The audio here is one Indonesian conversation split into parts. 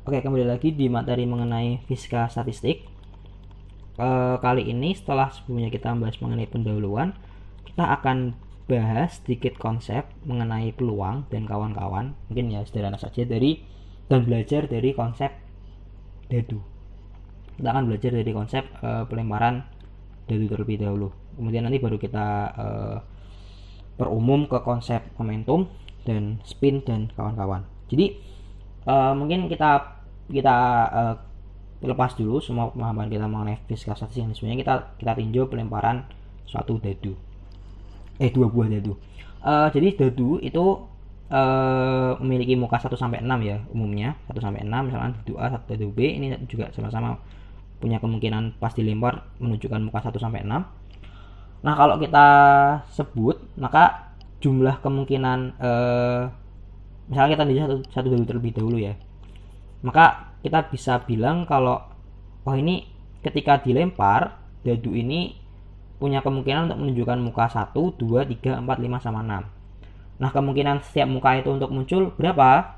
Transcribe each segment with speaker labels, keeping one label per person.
Speaker 1: Oke, kembali lagi di materi mengenai fisika statistik. Kali ini setelah sebelumnya kita membahas mengenai pendahuluan, kita akan bahas sedikit konsep mengenai peluang dan kawan-kawan. Mungkin ya sederhana saja dan belajar dari konsep dadu. Kita akan belajar dari konsep pelemparan dadu terlebih dahulu. Kemudian nanti baru kita perumum ke konsep momentum dan spin dan kawan-kawan. Jadi mungkin kita lepas dulu semua pemahaman kita mengenai fisika statistik yang sebenarnya kita tinjau pelemparan suatu dadu, dua buah dadu. Jadi dadu itu memiliki muka 1 sampai 6 ya, umumnya 1 sampai 6. Misalkan dadu A, dadu B ini juga sama-sama punya kemungkinan pas dilempar menunjukkan muka 1 sampai 6. Nah, kalau kita sebut, maka jumlah kemungkinan misalnya kita tinjau satu dadu terlebih dahulu ya, maka kita bisa bilang kalau ini ketika dilempar dadu ini punya kemungkinan untuk menunjukkan muka 1, 2, 3, 4, 5, sama 6. Nah, kemungkinan setiap muka itu untuk muncul berapa?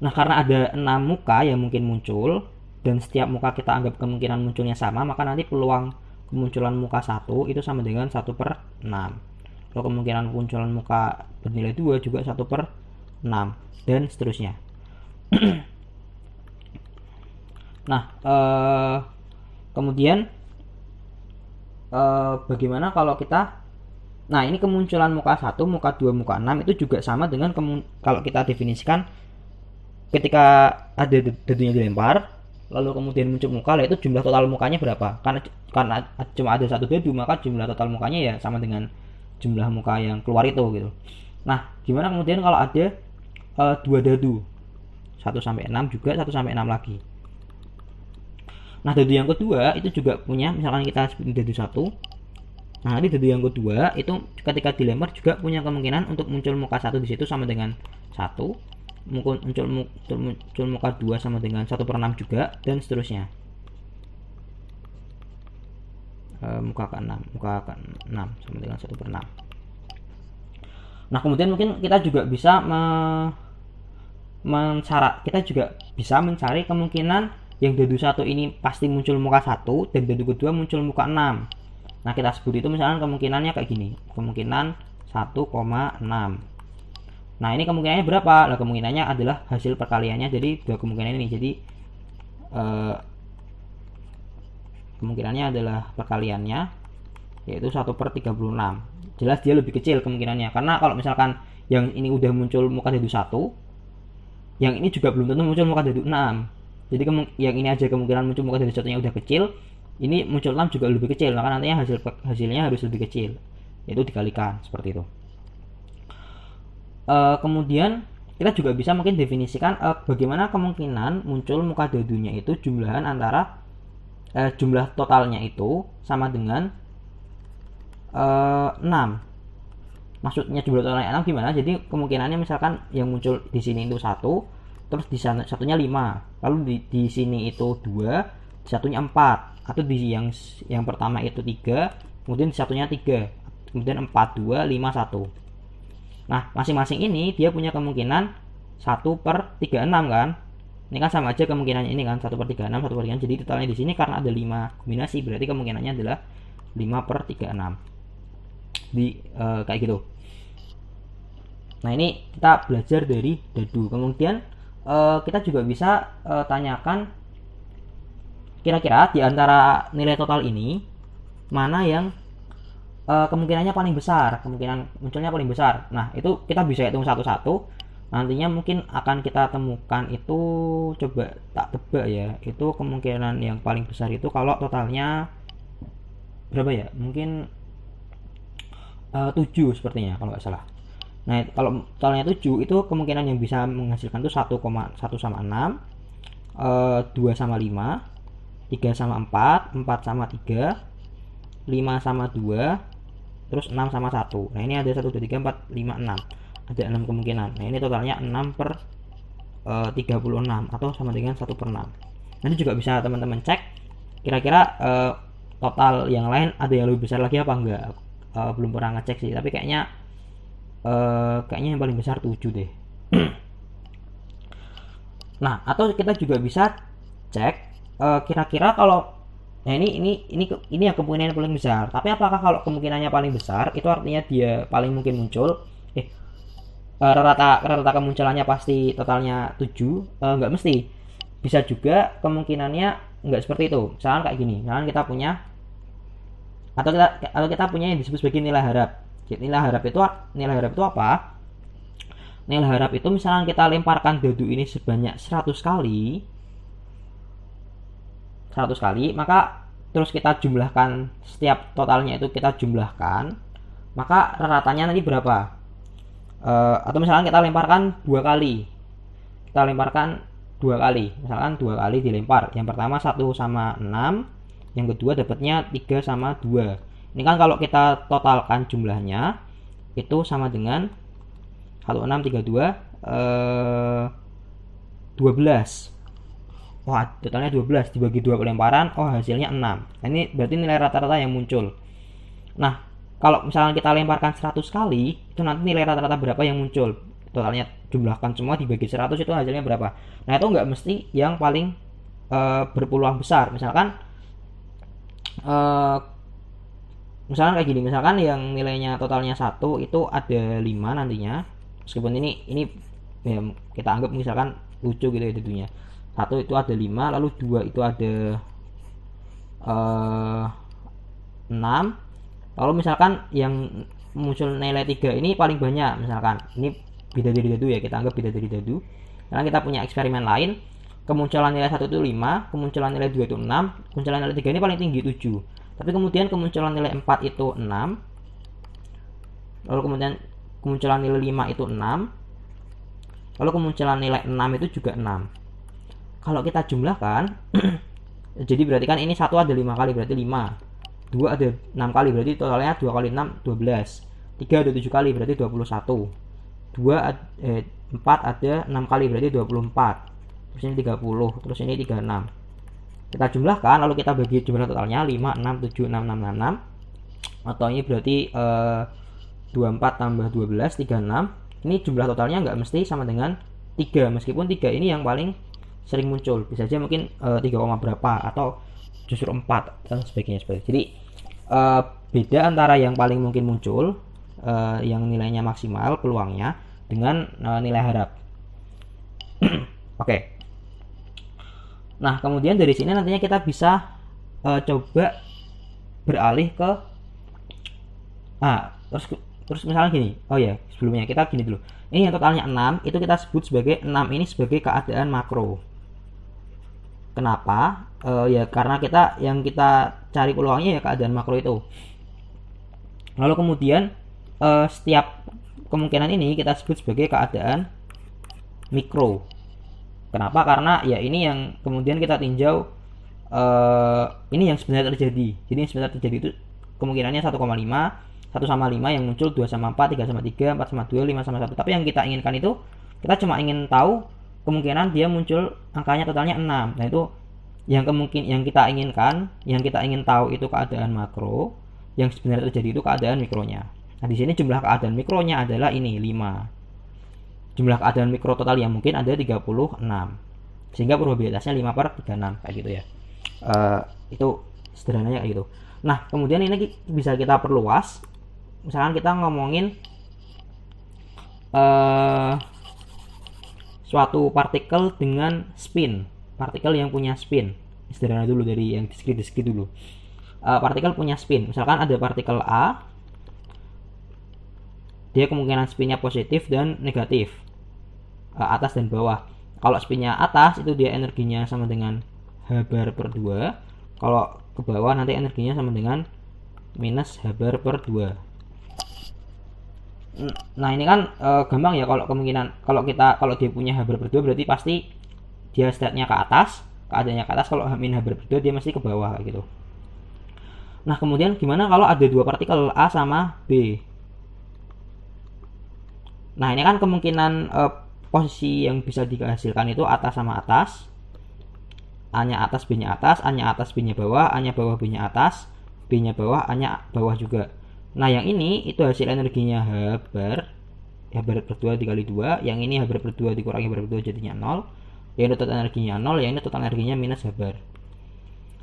Speaker 1: Nah, karena ada 6 muka yang mungkin muncul dan setiap muka kita anggap kemungkinan munculnya sama, maka nanti peluang kemunculan muka 1 itu sama dengan 1/6. Kalau kemungkinan kemunculan muka bernilai 2 juga 1/6 dan seterusnya. Nah, kemudian bagaimana kalau kita, nah ini kemunculan muka 1, muka 2, muka 6 itu juga sama dengan kalau kita definisikan ketika ada dadunya dilempar lalu kemudian muncul muka, itu jumlah total mukanya berapa? Karena cuma ada satu dadu, maka jumlah total mukanya ya sama dengan jumlah muka yang keluar itu gitu. Nah, gimana kemudian kalau ada dua dadu 1 sampai 6 juga 1 sampai 6 lagi. Nah, dadu yang kedua itu juga punya, misalkan kita sebut dadu 1. Nah, nanti dadu yang kedua itu ketika dilempar juga punya kemungkinan untuk muncul muka 1 di situ sama dengan 1. Muncul muka 2 sama dengan 1/6 juga dan seterusnya. Muka ke-6 sama dengan 1/6. Nah, kemudian mungkin kita juga bisa mencari kemungkinan yang dadu 1 ini pasti muncul muka 1 dan dadu kedua muncul muka 6. Nah, kita sebut itu misalkan kemungkinannya kayak gini, kemungkinan 1,6. Nah, ini kemungkinannya berapa? Nah, kemungkinannya adalah hasil perkaliannya jadi dua kemungkinan ini. Jadi kemungkinannya adalah perkaliannya, yaitu 1/36. Jelas dia lebih kecil kemungkinannya, karena kalau misalkan yang ini udah muncul muka dadu 1, yang ini juga belum tentu muncul muka dadu 6. Jadi yang ini aja kemungkinan muncul muka dadu 1-nya udah kecil, ini muncul 6 juga lebih kecil, maka nantinya hasilnya harus lebih kecil, yaitu dikalikan seperti itu. Kemudian kita juga bisa mungkin definisikan bagaimana kemungkinan muncul muka dadunya itu jumlahan antara jumlah totalnya itu sama dengan 6. Maksudnya jumlah totalnya 6 gimana? Jadi kemungkinannya misalkan yang muncul di sini itu 1, terus di satunya 5, lalu di sini itu 2, di satunya 4, atau di yang pertama itu 3, kemudian di satunya 3, kemudian 4, 2, 5, 1. Nah, masing-masing ini dia punya kemungkinan 1/36 kan? Ini kan sama aja kemungkinannya ini kan 1/36, 1/36. Jadi totalnya di sini karena ada 5 kombinasi, berarti kemungkinannya adalah 5/36. Kayak gitu. Nah, ini kita belajar dari dadu. Kemudian kita juga bisa tanyakan kira-kira di antara nilai total ini mana yang kemungkinannya paling besar, kemungkinan munculnya paling besar. Nah, itu kita bisa hitung satu-satu. Nantinya mungkin akan kita temukan itu, coba tak tebak ya, itu kemungkinan yang paling besar itu kalau totalnya berapa ya, mungkin 7 sepertinya kalau nggak salah. Nah, kalau totalnya 7 itu kemungkinan yang bisa menghasilkan itu 1,1 sama 6, 2 sama 5, 3 sama 4, 4 sama 3, 5 sama 2, terus 6 sama 1. Nah, ini ada 1, 2, 3, 4, 5, 6. Ada 6 kemungkinan. Nah, ini totalnya 6/36 atau sama dengan 1/6. Nanti juga bisa teman-teman cek kira-kira total yang lain ada yang lebih besar lagi apa enggak. Belum pernah ngecek sih, tapi kayaknya yang paling besar 7 deh. Nah, atau kita juga bisa cek kira-kira kalau ini yang kemungkinan paling besar. Tapi apakah kalau kemungkinannya paling besar itu artinya dia paling mungkin muncul? Rata kemunculannya pasti totalnya 7? Nggak mesti. Bisa juga kemungkinannya nggak seperti itu. Misalkan kayak gini. Misalkan kita punya atau kita punya yang disebut sebagai nilai harap. Nilai harap itu apa? Nilai harap itu misalkan kita lemparkan dadu ini sebanyak 100 kali, maka terus kita jumlahkan setiap totalnya itu kita jumlahkan, maka ratanya nanti berapa? Atau misalkan kita lemparkan 2 kali. Misalkan 2 kali dilempar. Yang pertama 1 sama 6, yang kedua dapatnya 3 sama 2. Ini kan kalau kita totalkan jumlahnya itu sama dengan 1632 12. Wah, totalnya 12 dibagi 2 pelemparan, hasilnya 6. Nah, ini berarti nilai rata-rata yang muncul. Nah, kalau misalnya kita lemparkan 100 kali, itu nanti nilai rata-rata berapa yang muncul. Totalnya jumlahkan semua dibagi 100 itu hasilnya berapa. Nah, itu nggak mesti yang paling berpeluang besar. Misalkan kayak gini, misalkan yang nilainya totalnya 1 itu ada 5 nantinya. Meskipun ini ya, kita anggap misalkan lucu gitu ya tentunya. 1 itu ada 5, lalu 2 itu ada 6. Lalu misalkan yang muncul nilai 3 ini paling banyak, misalkan ini bidadari dadu ya, kita anggap bidadari dadu. Karena kita punya eksperimen lain, kemunculan nilai 1 itu 5, kemunculan nilai 2 itu 6, kemunculan nilai 3 ini paling tinggi 7. Tapi kemudian kemunculan nilai 4 itu 6, lalu kemudian kemunculan nilai 5 itu 6, lalu kemunculan nilai 6 itu juga 6. Kalau kita jumlahkan jadi berarti kan ini 1 ada 5 kali, berarti 5. 2 ada 6 kali, berarti totalnya 2 kali 6 12. 3 ada 7 kali, berarti 21. 4 ada 6 kali, berarti 24. Terus ini 30, terus ini 36. Kita jumlahkan lalu kita bagi jumlah totalnya 5 6 7 6 6 6 6. Atau ini berarti 24 tambah 12 36. Ini jumlah totalnya nggak mesti sama dengan 3, meskipun 3 ini yang paling sering muncul. Bisa aja mungkin 3, berapa atau justru 4 dan sebagainya. Jadi beda antara yang paling mungkin muncul yang nilainya maksimal peluangnya dengan nilai harap. Oke. Nah, kemudian dari sini nantinya kita bisa coba beralih ke terus misalnya gini. Sebelumnya kita gini dulu. Ini yang totalnya 6, itu kita sebut sebagai 6 ini sebagai keadaan makro. Kenapa? Ya karena kita cari peluangnya ya keadaan makro itu. Lalu kemudian setiap kemungkinan ini kita sebut sebagai keadaan mikro. Kenapa? Karena ya ini yang kemudian kita tinjau ini yang sebenarnya terjadi. Jadi yang sebenarnya terjadi itu kemungkinannya 1,5, 1 sama 5 yang muncul, 2 sama 4, 3 sama 3, 4 sama 2, 5 sama 1. Tapi yang kita inginkan itu kita cuma ingin tahu kemungkinan dia muncul angkanya totalnya 6. Nah, itu yang kita inginkan, yang kita ingin tahu itu keadaan makro, yang sebenarnya terjadi itu keadaan mikronya. Nah, di sini jumlah keadaan mikronya adalah ini 5. Jumlah keadaan mikro total yang mungkin ada 36. Sehingga probabilitasnya 5/36 kayak gitu ya. Itu sederhananya kayak gitu. Nah, kemudian ini bisa kita perluas. Misalkan kita ngomongin suatu partikel dengan spin, partikel yang punya spin. Sederhana dulu dari yang diskrit dulu. Partikel punya spin, misalkan ada partikel A, dia kemungkinan spinnya positif dan negatif, atas dan bawah. Kalau spinnya atas itu dia energinya sama dengan H/2. Kalau ke bawah nanti energinya sama dengan minus H/2. Nah, ini kan gampang ya, kalau kalau dia punya H/2 berarti pasti dia state-nya ke atas, keadaannya ke atas. Kalau H/2 dia mesti ke bawah gitu. Nah, kemudian gimana kalau ada dua partikel A sama B? Nah, ini kan kemungkinan posisi yang bisa dihasilkan itu atas sama atas. A-nya atas, B-nya atas, A-nya atas, B-nya bawah, A-nya bawah, B-nya atas, B-nya bawah, A-nya bawah juga. Nah, yang ini itu hasil energinya H/2 dikali 2, yang ini H/2 dikurangi H/2 jadinya 0. yang ini total energinya 0, yang ini total energinya minus Hb.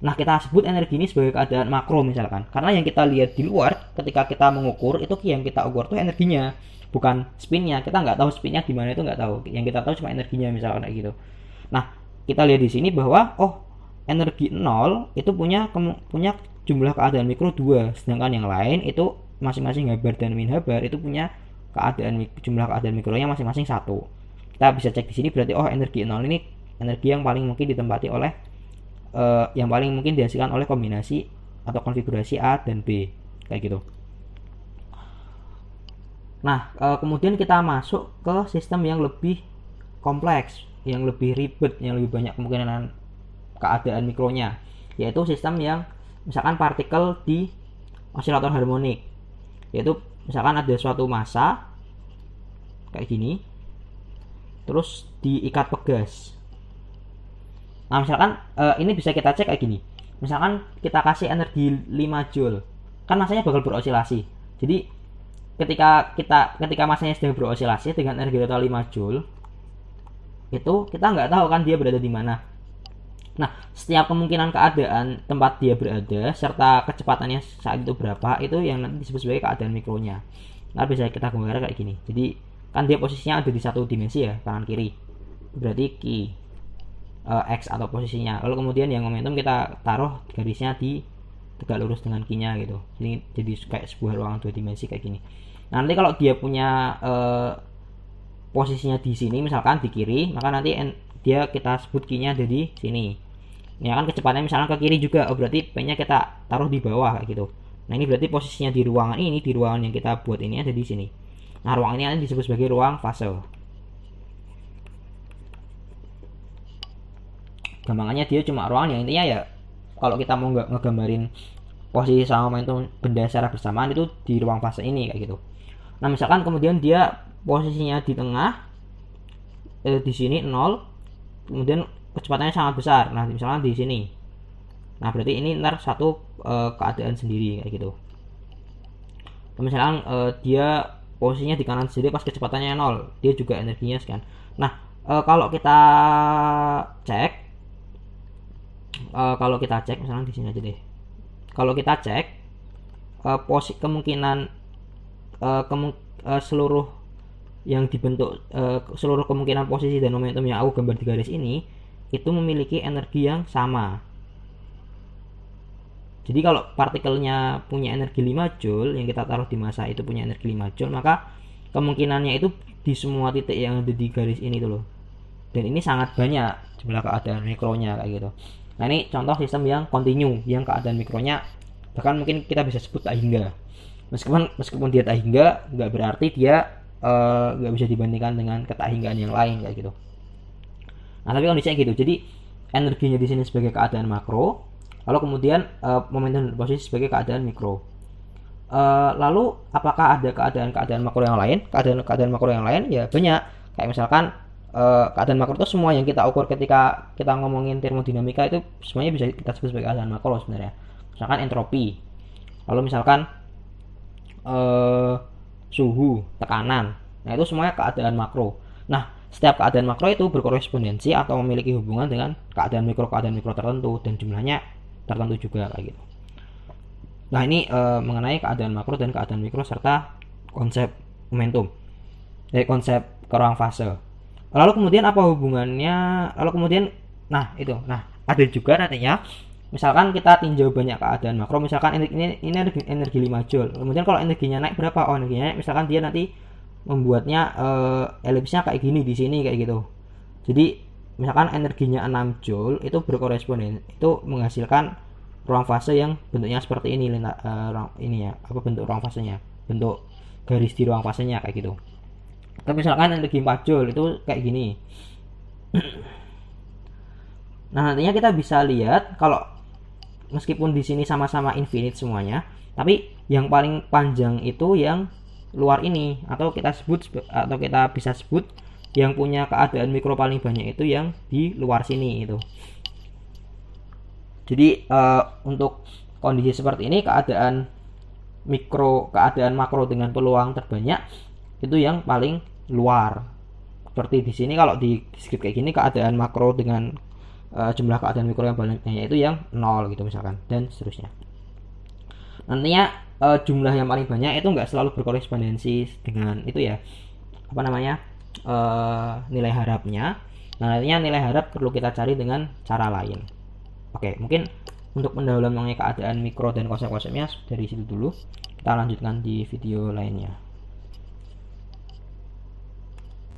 Speaker 1: Nah, kita sebut energi ini sebagai keadaan makro misalkan, karena yang kita lihat di luar ketika kita mengukur itu yang kita ukur tuh energinya, bukan spinnya. Kita nggak tahu spinnya di mana, itu nggak tahu, yang kita tahu cuma energinya misalkan kayak gitu. Nah, kita lihat di sini bahwa energi 0 itu punya jumlah keadaan mikro 2, sedangkan yang lain itu masing-masing Hb dan min Hb itu punya jumlah keadaan mikronya masing-masing 1. Kita bisa cek di sini, berarti energi 0 ini energi yang paling mungkin ditempati oleh yang paling mungkin dihasilkan oleh kombinasi atau konfigurasi A dan B kayak gitu. Nah, kemudian kita masuk ke sistem yang lebih kompleks, yang lebih ribet, yang lebih banyak kemungkinan keadaan mikronya, yaitu sistem yang misalkan partikel di osilator harmonik, yaitu misalkan ada suatu massa kayak gini terus diikat pegas. Nah, misalkan ini bisa kita cek kayak gini. Misalkan kita kasih energi 5 joule, kan masanya bakal berosilasi. Jadi ketika masanya sedang berosilasi dengan energi total 5 joule, itu kita nggak tahu kan dia berada di mana. Nah, setiap kemungkinan keadaan tempat dia berada serta kecepatannya saat itu berapa, itu yang nanti disebut sebagai keadaan mikronya. Nah, bisa kita gambar kayak gini. Jadi kan dia posisinya ada di satu dimensi ya, kanan kiri. Berarti Q X atau posisinya. Lalu kemudian yang momentum kita taruh garisnya di tegak lurus dengan Q-nya gitu. Jadi kayak sebuah ruangan 2 dimensi kayak gini. Nanti kalau dia punya posisinya di sini misalkan di kiri, maka nanti dia kita sebut Q-nya ada di sini. Ini akan kecepatannya misalkan ke kiri juga, berarti P-nya kita taruh di bawah kayak gitu. Nah, ini berarti posisinya di ruangan ini, di ruangan yang kita buat ini ada di sini. Nah, ruang ini disebut sebagai ruang fase. Gampangannya dia cuma ruangan yang intinya ya kalau kita mau ngegambarin posisi sama momentum benda secara bersamaan itu di ruang fase ini kayak gitu. Nah, misalkan kemudian dia posisinya di tengah, di sini 0, kemudian kecepatannya sangat besar. Nah, misalkan di sini. Nah, berarti ini ntar satu keadaan sendiri kayak gitu. Nah, misalkan dia posisinya di kanan sendiri pas kecepatannya 0, dia juga energinya sekian. Nah, kalau kita cek misalnya di sini aja deh. Kalau kita cek kemungkinan seluruh yang dibentuk seluruh kemungkinan posisi dan momentum yang aku gambar di garis ini itu memiliki energi yang sama. Jadi kalau partikelnya punya energi 5 joule, yang kita taruh di massa itu punya energi 5 joule, maka kemungkinannya itu di semua titik yang ada di garis ini tuh loh. Dan ini sangat banyak jumlah keadaan mikronya kayak gitu. Nah, ini contoh sistem yang kontinu, yang keadaan mikronya bahkan mungkin kita bisa sebut tak hingga. Meskipun dia tak hingga, nggak berarti dia nggak bisa dibandingkan dengan ketak hinggaan yang lain kayak gitu. Nah, tapi kondisinya gitu. Jadi energinya di sini sebagai keadaan makro, lalu kemudian momentum dan posisi sebagai keadaan mikro. Lalu apakah ada keadaan makro yang lain? Keadaan makro yang lain ya banyak. Kayak misalkan keadaan makro itu semua yang kita ukur ketika kita ngomongin termodinamika itu semuanya bisa kita sebut sebagai keadaan makro sebenarnya. Misalkan entropi, lalu misalkan suhu, tekanan. Nah, itu semuanya keadaan makro. Nah, setiap keadaan makro itu berkorespondensi atau memiliki hubungan dengan keadaan mikro tertentu dan jumlahnya tertentu juga kayak gitu. Nah, ini mengenai keadaan makro dan keadaan mikro serta konsep momentum dari konsep ke ruang fase. Lalu kemudian apa hubungannya? Nah ada juga nantinya. Misalkan kita tinjau banyak keadaan makro, misalkan ini energi 5 joule. Kemudian kalau energinya naik berapa? Energinya naik, misalkan dia nanti membuatnya elipsnya kayak gini di sini kayak gitu. Jadi misalkan energinya 6 joule itu berkoresponden, itu menghasilkan ruang fase yang bentuknya seperti ini bentuk ruang fasenya, bentuk garis di ruang fasenya kayak gitu. Tapi misalkan energi 4 joule itu kayak gini. Nah, nantinya kita bisa lihat kalau meskipun di sini sama-sama infinite semuanya, tapi yang paling panjang itu yang luar ini, atau kita bisa sebut yang punya keadaan mikro paling banyak itu yang di luar sini itu. Jadi untuk kondisi seperti ini keadaan makro dengan peluang terbanyak itu yang paling luar Seperti di sini kalau di script kayak gini keadaan makro dengan jumlah keadaan mikro yang banyaknya itu yang 0 gitu misalkan, dan seterusnya. Nantinya jumlah yang paling banyak itu nggak selalu berkorespondensi dengan itu ya, apa namanya, nilai harapnya. Nah, nantinya nilai harap perlu kita cari dengan cara lain. Oke, mungkin untuk pendahuluan mengenai keadaan mikro dan konsep-konsepnya dari situ dulu. Kita lanjutkan di video lainnya.